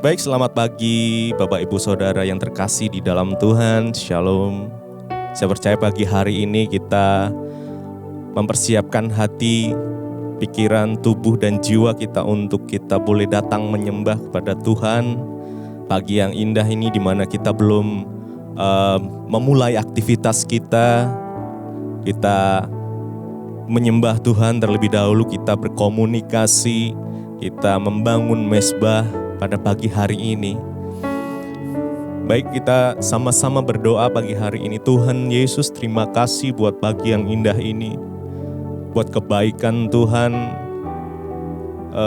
Baik, selamat pagi Bapak Ibu Saudara yang terkasih di dalam Tuhan. Shalom. Saya percaya pagi hari ini kita mempersiapkan hati, pikiran, tubuh, dan jiwa kita untuk kita boleh datang menyembah kepada Tuhan. Pagi yang indah ini di mana kita belum memulai aktivitas kita menyembah Tuhan terlebih dahulu, kita berkomunikasi, kita membangun mezbah pada pagi hari ini. Baik, kita sama-sama berdoa pagi hari ini. Tuhan Yesus, terima kasih buat pagi yang indah ini, buat kebaikan Tuhan.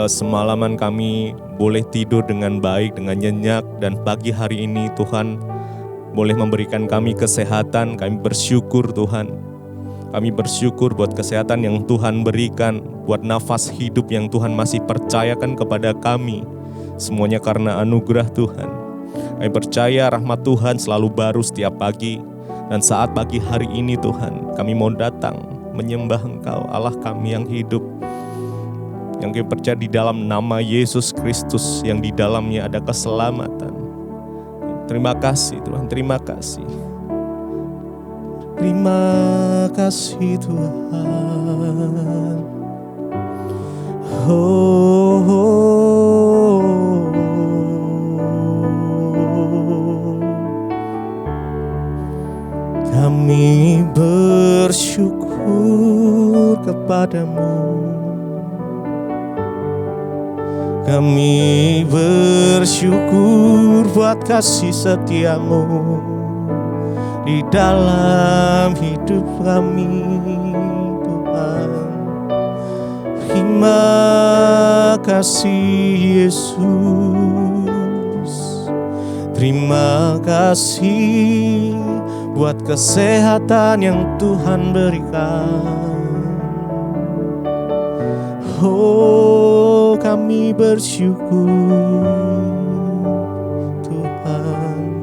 Semalaman kami boleh tidur dengan baik, dengan nyenyak, dan pagi hari ini Tuhan boleh memberikan kami kesehatan. Kami bersyukur Tuhan. Kami bersyukur buat kesehatan yang Tuhan berikan, buat nafas hidup yang Tuhan masih percayakan kepada kami. Semuanya karena anugerah Tuhan. Kami percaya rahmat Tuhan selalu baru setiap pagi. Dan saat pagi hari ini Tuhan, kami mau datang menyembah Engkau, Allah kami yang hidup. Yang kami percaya di dalam nama Yesus Kristus, yang di dalamnya ada keselamatan. Terima kasih Tuhan, terima kasih. Terima kasih Tuhan. Kami bersyukur kepadamu. Kami bersyukur buat kasih setiamu di dalam hidup kami, Tuhan. Terima kasih Yesus. Terima kasih buat kesehatan yang Tuhan berikan. Oh, kami bersyukur Tuhan.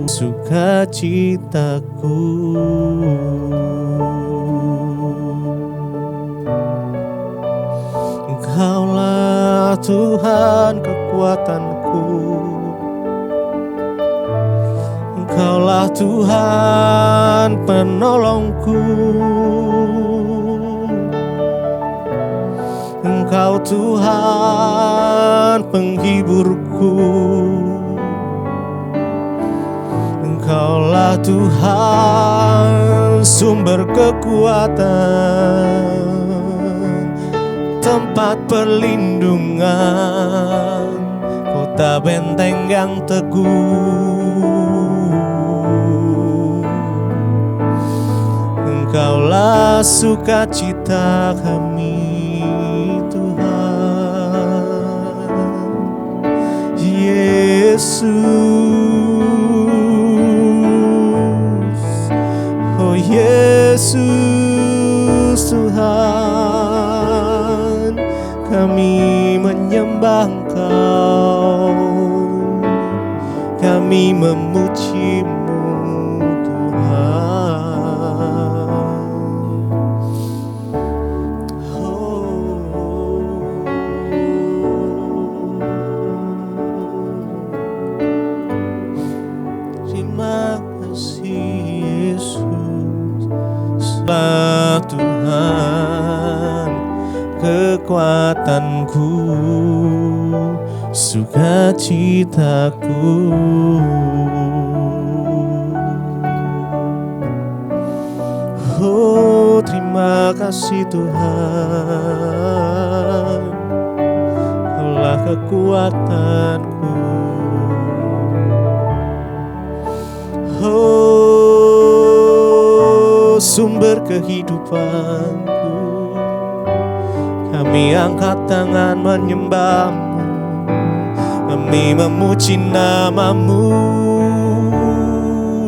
Sukacitaku, Engkaulah Tuhan kekuatanku. Engkaulah Tuhan penolongku. Engkau Tuhan penghiburku. Engkaulah Tuhan sumber kekuatan, tempat perlindungan, kota benteng yang teguh. Engkaulah sukacita kami, Tuhan Yesus. Oh Yesus Tuhan, kami menyembah Engkau, kami memuji-Mu Tuhan. Terima kasih Yesus. Sebab Tuhan kekuatanku, sukacitaku. Oh, terima kasih Tuhan, Engkaulah kekuatanku. Oh, sumber kehidupanku. Kami angkat tangan menyembah-Mu, kami memuji nama-Mu.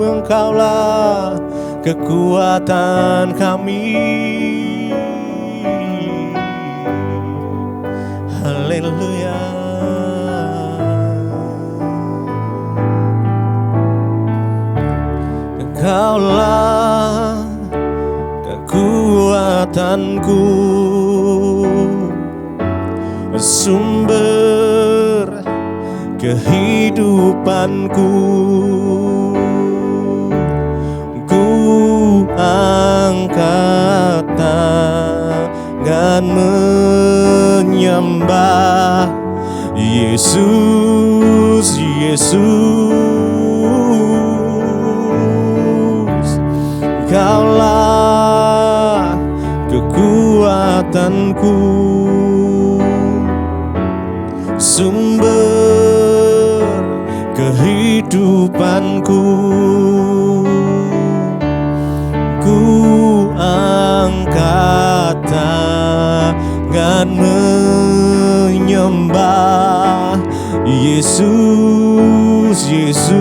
Engkaulah kekuatan kami. Haleluya. Engkaulah kekuatanku. sumber kehidupanku. Ku angkat tangan menyembah Yesus, Yesus. Kaulah kekuatanku, sumber kehidupanku. Ku angkat tangan menyembah Yesus, Yesus.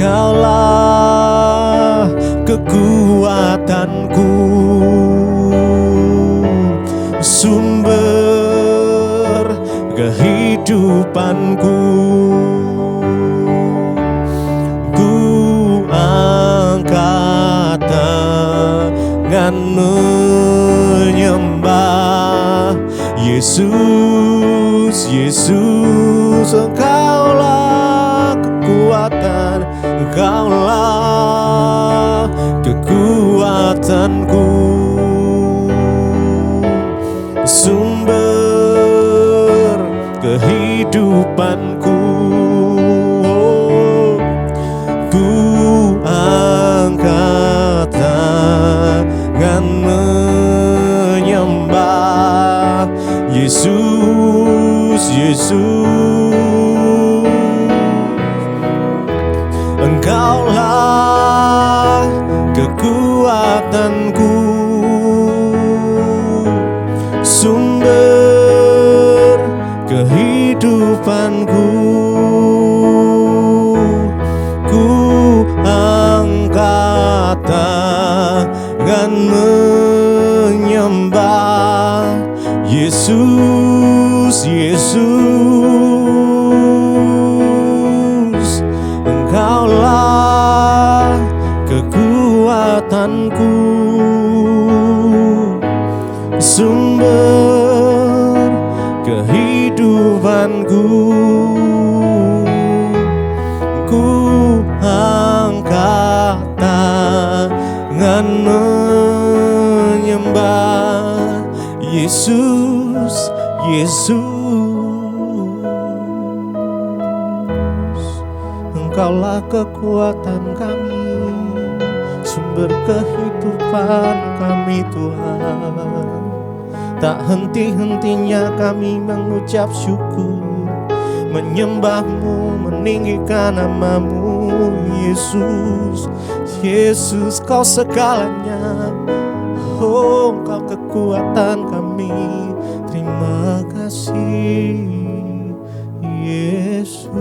Kaulah kekuatanku, sumber kehidupanku. Ku angkat tangan menyembah Yesus, Yesus. Engkaulah kekuatan, Engkaulah kekuatanku, sumber kehidupanku. Ku angkat tangan menyembah Yesus, Yesus. Engkaulah kekuatanku, sumber kehidupanku. Ku angkat tangan menyembah Yesus, Yesus. Engkaulah kekuatanku, sumber kehidupanku. Ku angkat tangan menyembah Yesus, Yesus. Engkaulah kekuatan kami, sumber kehidupan kami Tuhan. Tak henti-hentinya kami mengucap syukur, menyembah-Mu, meninggikan nama-Mu. Yesus, Yesus, Kau segalanya. Oh, Engkau kekuatan kami. Terima kasih Yesus.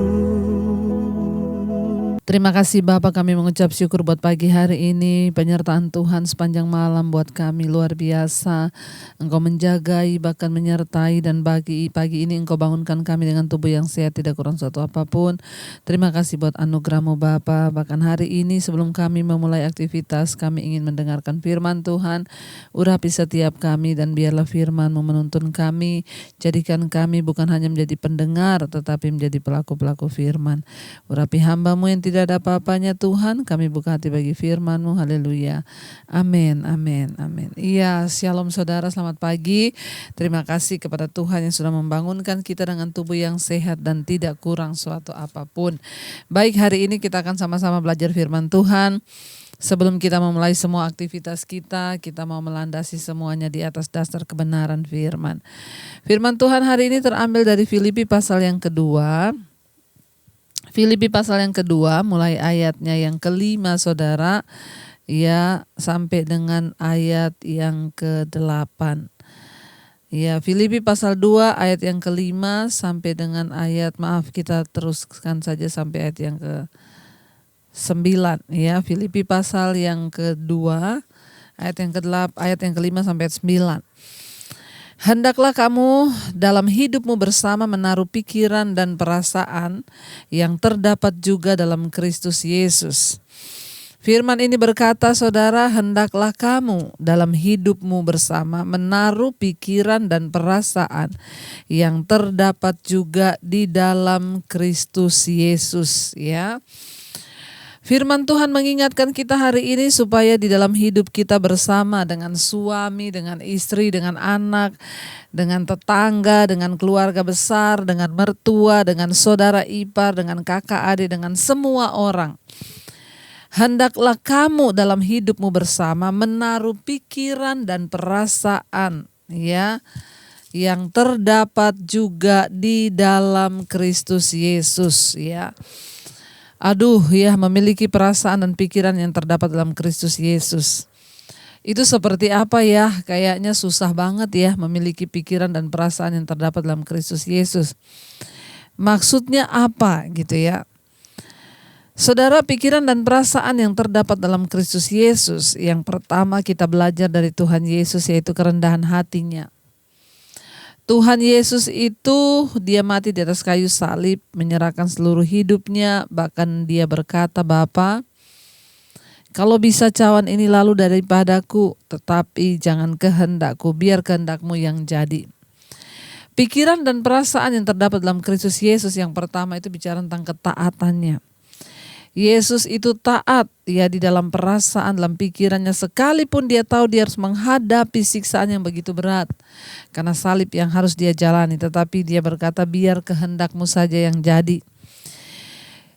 Terima kasih Bapak, kami mengucap syukur buat pagi hari ini. Penyertaan Tuhan sepanjang malam buat kami luar biasa. Engkau menjagai, bahkan menyertai, dan pagi ini Engkau bangunkan kami dengan tubuh yang sehat, tidak kurang suatu apapun. Terima kasih buat anugerah-Mu Bapa. Bahkan hari ini sebelum kami memulai aktivitas, kami ingin mendengarkan firman Tuhan. Urapi setiap kami dan biarlah firman-Mu menuntun kami. Jadikan kami bukan hanya menjadi pendengar, tetapi menjadi pelaku-pelaku firman. Urapi hamba-Mu yang tidak ada apa-apanya Tuhan, kami buka hati bagi firman-Mu. Haleluya. Amin, amin, amin. Iya, shalom saudara, selamat pagi. Terima kasih kepada Tuhan yang sudah membangunkan kita dengan tubuh yang sehat dan tidak kurang suatu apapun. Baik, hari ini kita akan sama-sama belajar firman Tuhan. Sebelum kita memulai semua aktivitas kita mau melandasi semuanya di atas dasar kebenaran firman. Firman Tuhan hari ini terambil dari Filipi pasal yang kedua. Filipi pasal yang kedua, mulai ayatnya yang kelima saudara, ya, sampai dengan ayat yang ke-8. Ya, Filipi pasal 2 ayat yang kelima sampai dengan ayat, kita teruskan saja sampai ayat yang ke-9. Ya, Filipi pasal yang kedua, ayat yang ke-8, ayat yang kelima sampai ayat 9. Hendaklah kamu dalam hidupmu bersama menaruh pikiran dan perasaan yang terdapat juga dalam Kristus Yesus. Firman ini berkata, saudara, hendaklah kamu dalam hidupmu bersama menaruh pikiran dan perasaan yang terdapat juga di dalam Kristus Yesus, ya. Firman Tuhan mengingatkan kita hari ini supaya di dalam hidup kita bersama dengan suami, dengan istri, dengan anak, dengan tetangga, dengan keluarga besar, dengan mertua, dengan saudara ipar, dengan kakak adik, dengan semua orang. Hendaklah kamu dalam hidupmu bersama menaruh pikiran dan perasaan, ya, yang terdapat juga di dalam Kristus Yesus, ya. Aduh ya, memiliki perasaan dan pikiran yang terdapat dalam Kristus Yesus. Itu seperti apa ya? Kayaknya susah banget ya memiliki pikiran dan perasaan yang terdapat dalam Kristus Yesus. Maksudnya apa gitu ya? Saudara, pikiran dan perasaan yang terdapat dalam Kristus Yesus, yang pertama kita belajar dari Tuhan Yesus yaitu kerendahan hatinya. Tuhan Yesus itu dia mati di atas kayu salib, menyerahkan seluruh hidupnya, bahkan dia berkata, Bapa, kalau bisa cawan ini lalu daripadaku, tetapi jangan kehendakku, biar kehendakmu yang jadi. Pikiran dan perasaan yang terdapat dalam Kristus Yesus yang pertama itu bicara tentang ketaatannya. Yesus itu taat ya di dalam perasaan, dalam pikirannya, sekalipun dia tahu dia harus menghadapi siksaan yang begitu berat karena salib yang harus dia jalani, tetapi dia berkata biar kehendakmu saja yang jadi.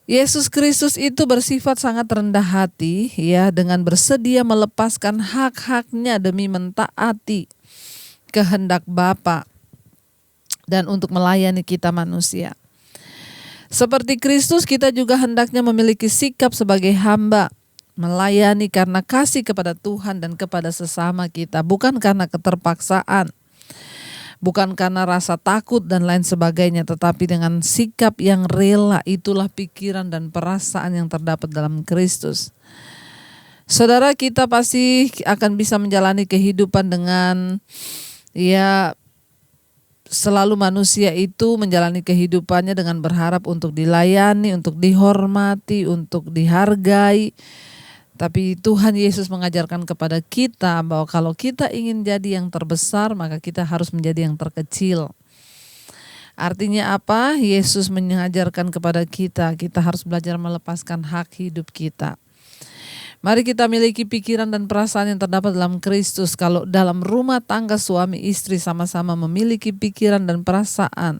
Yesus Kristus itu bersifat sangat rendah hati ya, dengan bersedia melepaskan hak-haknya demi mentaati kehendak Bapa dan untuk melayani kita manusia. Seperti Kristus, kita juga hendaknya memiliki sikap sebagai hamba, melayani karena kasih kepada Tuhan dan kepada sesama kita, bukan karena keterpaksaan, bukan karena rasa takut dan lain sebagainya, tetapi dengan sikap yang rela. Itulah pikiran dan perasaan yang terdapat dalam Kristus. Saudara, kita pasti akan bisa menjalani kehidupan dengan ya, selalu manusia itu menjalani kehidupannya dengan berharap untuk dilayani, untuk dihormati, untuk dihargai. Tapi Tuhan Yesus mengajarkan kepada kita bahwa kalau kita ingin jadi yang terbesar, maka kita harus menjadi yang terkecil. Artinya apa? Yesus mengajarkan kepada kita, kita harus belajar melepaskan hak hidup kita. Mari kita miliki pikiran dan perasaan yang terdapat dalam Kristus. Kalau dalam rumah tangga suami istri sama-sama memiliki pikiran dan perasaan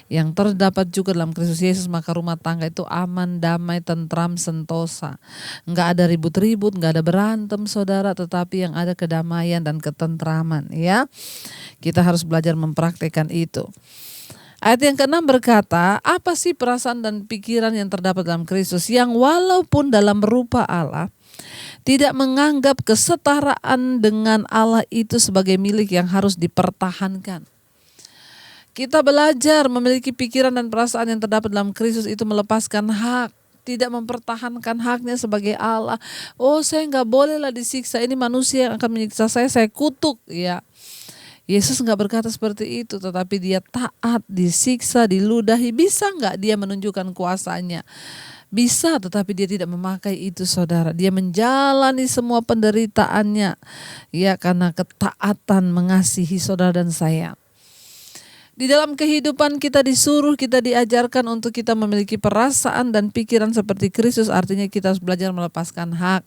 yang terdapat juga dalam Kristus Yesus, maka rumah tangga itu aman, damai, tentram, sentosa. Enggak ada ribut-ribut, enggak ada berantem saudara, tetapi yang ada kedamaian dan ketentraman ya. Kita harus belajar mempraktikkan itu. Ayat yang ke-6 berkata, apa sih perasaan dan pikiran yang terdapat dalam Kristus yang walaupun dalam rupa Allah tidak menganggap kesetaraan dengan Allah itu sebagai milik yang harus dipertahankan. Kita belajar memiliki pikiran dan perasaan yang terdapat dalam Kristus itu melepaskan hak, tidak mempertahankan haknya sebagai Allah. Oh, saya nggak bolehlah disiksa, ini manusia yang akan menyiksa saya kutuk ya. Yesus nggak berkata seperti itu, tetapi dia taat, disiksa, diludahi. Bisa nggak dia menunjukkan kuasanya? Bisa, tetapi dia tidak memakai itu saudara. Dia menjalani semua penderitaannya ya, karena ketaatan mengasihi saudara dan saya. Di dalam kehidupan kita disuruh, kita diajarkan untuk kita memiliki perasaan dan pikiran seperti Kristus. Artinya kita harus belajar melepaskan hak.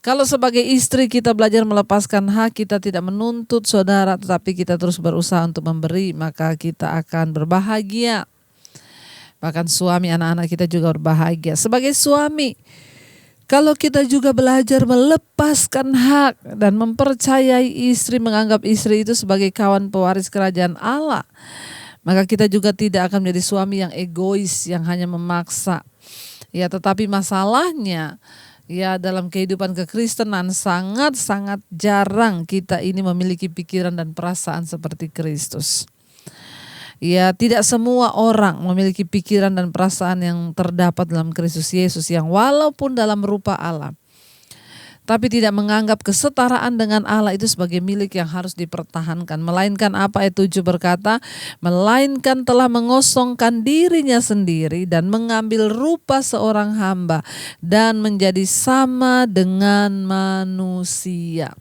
Kalau sebagai istri kita belajar melepaskan hak, kita tidak menuntut saudara, tetapi kita terus berusaha untuk memberi, maka kita akan berbahagia. Bahkan suami, anak-anak kita juga berbahagia. Sebagai suami, kalau kita juga belajar melepaskan hak dan mempercayai istri, menganggap istri itu sebagai kawan pewaris kerajaan Allah, maka kita juga tidak akan menjadi suami yang egois, yang hanya memaksa. Ya, tetapi masalahnya ya dalam kehidupan kekristenan sangat-sangat jarang kita ini memiliki pikiran dan perasaan seperti Kristus. Ya, tidak semua orang memiliki pikiran dan perasaan yang terdapat dalam Kristus Yesus yang walaupun dalam rupa Allah tapi tidak menganggap kesetaraan dengan Allah itu sebagai milik yang harus dipertahankan. Melainkan apa? Ayat 7 berkata, melainkan telah mengosongkan dirinya sendiri dan mengambil rupa seorang hamba dan menjadi sama dengan manusia.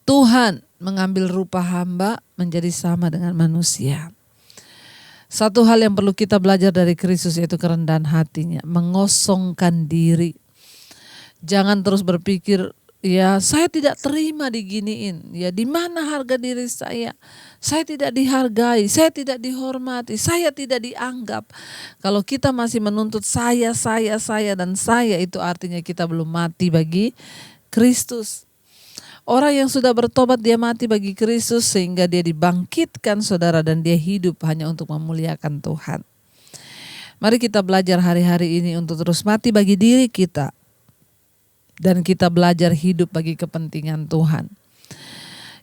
Tuhan mengambil rupa hamba menjadi sama dengan manusia. Satu hal yang perlu kita belajar dari Kristus yaitu kerendahan hatinya, mengosongkan diri. Jangan terus berpikir, ya saya tidak terima diginiin, ya di mana harga diri saya tidak dihargai, saya tidak dihormati, saya tidak dianggap. Kalau kita masih menuntut saya, dan saya, itu artinya kita belum mati bagi Kristus. Orang yang sudah bertobat dia mati bagi Kristus sehingga dia dibangkitkan saudara dan dia hidup hanya untuk memuliakan Tuhan. Mari kita belajar hari-hari ini untuk terus mati bagi diri kita. Dan kita belajar hidup bagi kepentingan Tuhan.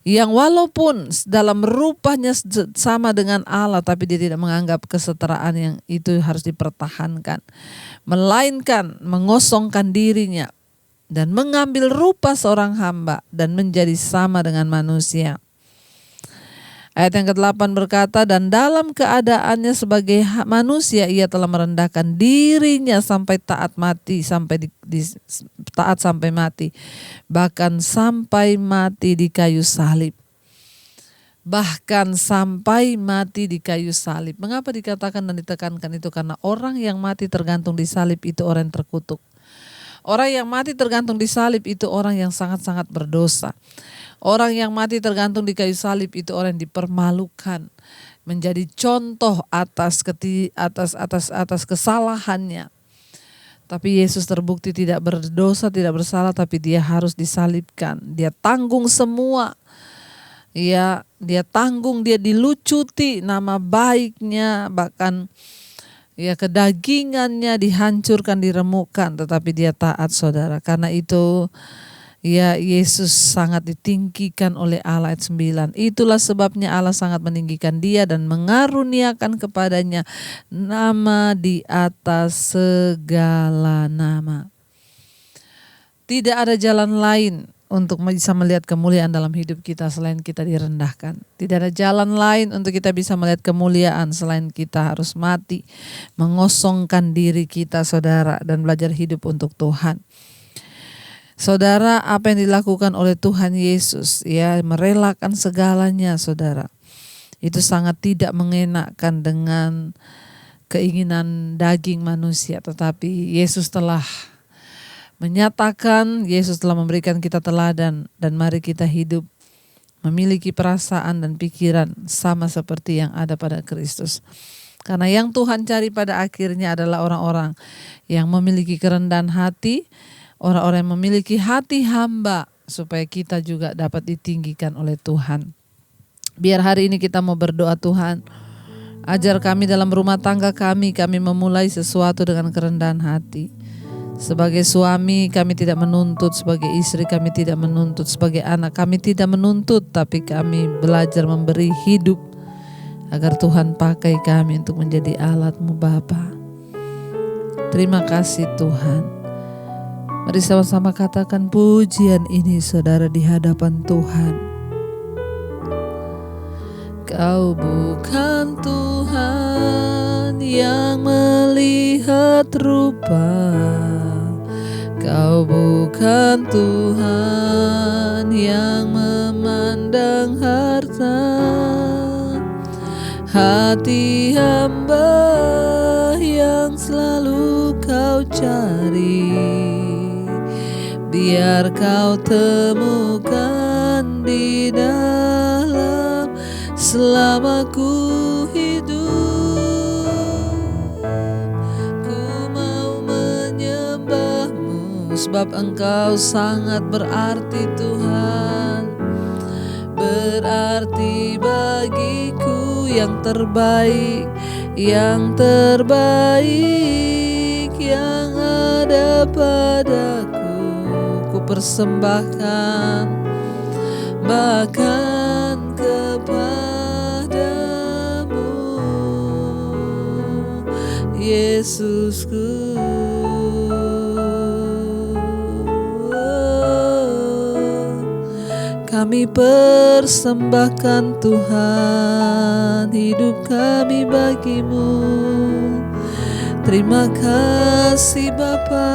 Yang walaupun dalam rupanya sama dengan Allah, tapi dia tidak menganggap kesetaraan yang itu harus dipertahankan. Melainkan mengosongkan dirinya dan mengambil rupa seorang hamba dan menjadi sama dengan manusia. Ayat yang ke-8 berkata, dan dalam keadaannya sebagai manusia ia telah merendahkan dirinya sampai taat mati, taat sampai mati, bahkan sampai mati di kayu salib. Bahkan sampai mati di kayu salib. Mengapa dikatakan dan ditekankan itu? Karena orang yang mati tergantung di salib itu orang yang terkutuk. Orang yang mati tergantung di salib itu orang yang sangat-sangat berdosa. Orang yang mati tergantung di kayu salib itu orang yang dipermalukan, menjadi contoh atas kesalahannya. Tapi Yesus terbukti tidak berdosa, tidak bersalah, tapi dia harus disalibkan. Dia tanggung semua. Ya, dia tanggung, dia dilucuti nama baiknya, bahkan ya kedagingannya dihancurkan, diremukkan, tetapi dia taat saudara. Karena itu ya Yesus sangat ditinggikan oleh Allah. Ayat 9. Itulah sebabnya Allah sangat meninggikan dia dan mengaruniakan kepadanya nama di atas segala nama. Tidak ada jalan lain untuk bisa melihat kemuliaan dalam hidup kita selain kita direndahkan. Tidak ada jalan lain untuk kita bisa melihat kemuliaan selain kita harus mati, mengosongkan diri kita saudara dan belajar hidup untuk Tuhan. Saudara, apa yang dilakukan oleh Tuhan Yesus, ya merelakan segalanya saudara. Itu sangat tidak mengenakkan dengan keinginan daging manusia. Tetapi Yesus telah menyatakan, Yesus telah memberikan kita teladan. Dan mari kita hidup memiliki perasaan dan pikiran sama seperti yang ada pada Kristus. Karena yang Tuhan cari pada akhirnya adalah orang-orang yang memiliki kerendahan hati, orang-orang yang memiliki hati hamba, supaya kita juga dapat ditinggikan oleh Tuhan. Biar hari ini kita mau berdoa, Tuhan, ajar kami dalam rumah tangga kami memulai sesuatu dengan kerendahan hati. Sebagai suami kami tidak menuntut, sebagai istri kami tidak menuntut, sebagai anak kami tidak menuntut, tapi kami belajar memberi hidup agar Tuhan pakai kami untuk menjadi alat-Mu Bapa. Terima kasih Tuhan. Mari sama-sama katakan pujian ini saudara di hadapan Tuhan. Kau bukan Tuhan yang melihat rupa, Kau bukan Tuhan yang memandang harta. Hati hamba yang selalu Kau cari, biar Kau temukan di dalam selama ku hidup. Ku mau menyembah-Mu sebab Engkau sangat berarti Tuhan. Berarti bagiku yang terbaik, yang terbaik yang ada padaku. Persembahkan bahkan kepadamu Yesusku. kami persembahkan Tuhan, hidup kami bagimu. Terima kasih Bapa.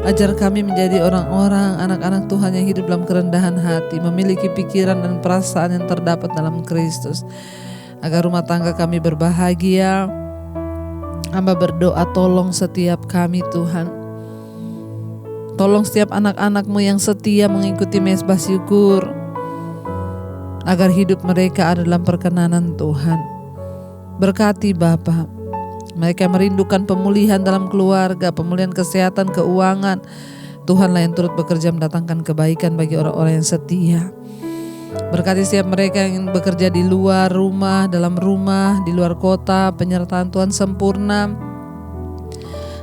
Ajar kami menjadi orang-orang, anak-anak Tuhan yang hidup dalam kerendahan hati, memiliki pikiran dan perasaan yang terdapat dalam Kristus, agar rumah tangga kami berbahagia. Hamba berdoa, tolong setiap kami Tuhan. Tolong setiap anak-anak-Mu yang setia mengikuti mezbah syukur, agar hidup mereka ada dalam perkenanan Tuhan. Berkati Bapa, mereka merindukan pemulihan dalam keluarga, pemulihan kesehatan, keuangan. Tuhanlah yang turut bekerja mendatangkan kebaikan bagi orang-orang yang setia. Berkati setiap mereka yang bekerja di luar rumah, dalam rumah, di luar kota, penyertaan Tuhan sempurna.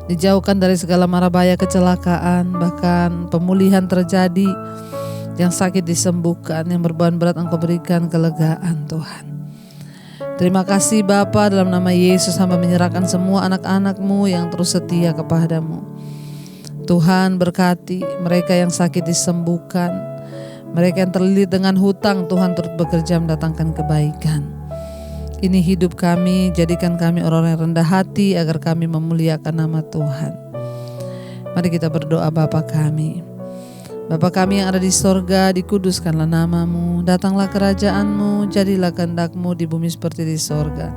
Dijauhkan dari segala mara bahaya kecelakaan, bahkan pemulihan terjadi, yang sakit disembuhkan, yang berbeban berat Engkau berikan kelegaan Tuhan. Terima kasih Bapa, dalam nama Yesus hamba menyerahkan semua anak-anak-Mu yang terus setia kepadamu. Tuhan berkati mereka yang sakit disembuhkan, mereka yang terlilit dengan hutang, Tuhan turut bekerja mendatangkan kebaikan. Ini hidup kami, jadikan kami orang-orang yang rendah hati agar kami memuliakan nama Tuhan. Mari kita berdoa. Bapa kami, Bapa kami yang ada di sorga, dikuduskanlah nama-Mu, datanglah kerajaan-Mu, jadilah kehendak-Mu di bumi seperti di sorga.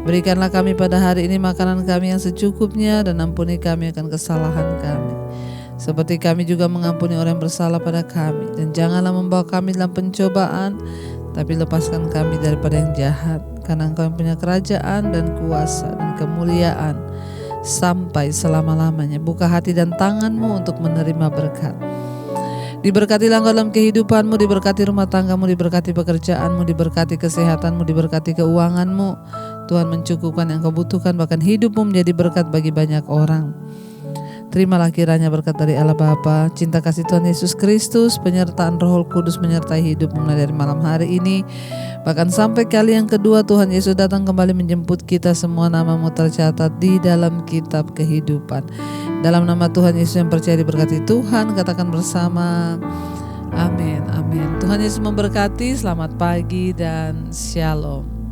Berikanlah kami pada hari ini makanan kami yang secukupnya, dan ampuni kami akan kesalahan kami, seperti kami juga mengampuni orang yang bersalah pada kami. Dan janganlah membawa kami dalam pencobaan, tapi lepaskan kami daripada yang jahat. Karena Engkau yang punya kerajaan dan kuasa dan kemuliaan sampai selama-lamanya. Buka hati dan tangan-Mu untuk menerima berkat. Diberkatilah Engkau dalam kehidupan-Mu, diberkati rumah tangga-Mu, diberkati pekerjaan-Mu, diberkati kesehatan-Mu, diberkati keuangan-Mu. Tuhan mencukupkan yang Engkau butuhkan, bahkan hidup-Mu menjadi berkat bagi banyak orang. Terimalah kiranya berkat dari Allah Bapa, cinta kasih Tuhan Yesus Kristus, penyertaan Roh Kudus menyertai hidup mulai dari malam hari ini, bahkan sampai kali yang kedua Tuhan Yesus datang kembali menjemput kita. Semua nama-Mu tercatat di dalam kitab kehidupan. Dalam nama Tuhan Yesus yang percaya diberkati Tuhan, katakan bersama, amin, amin. Tuhan Yesus memberkati, selamat pagi dan shalom.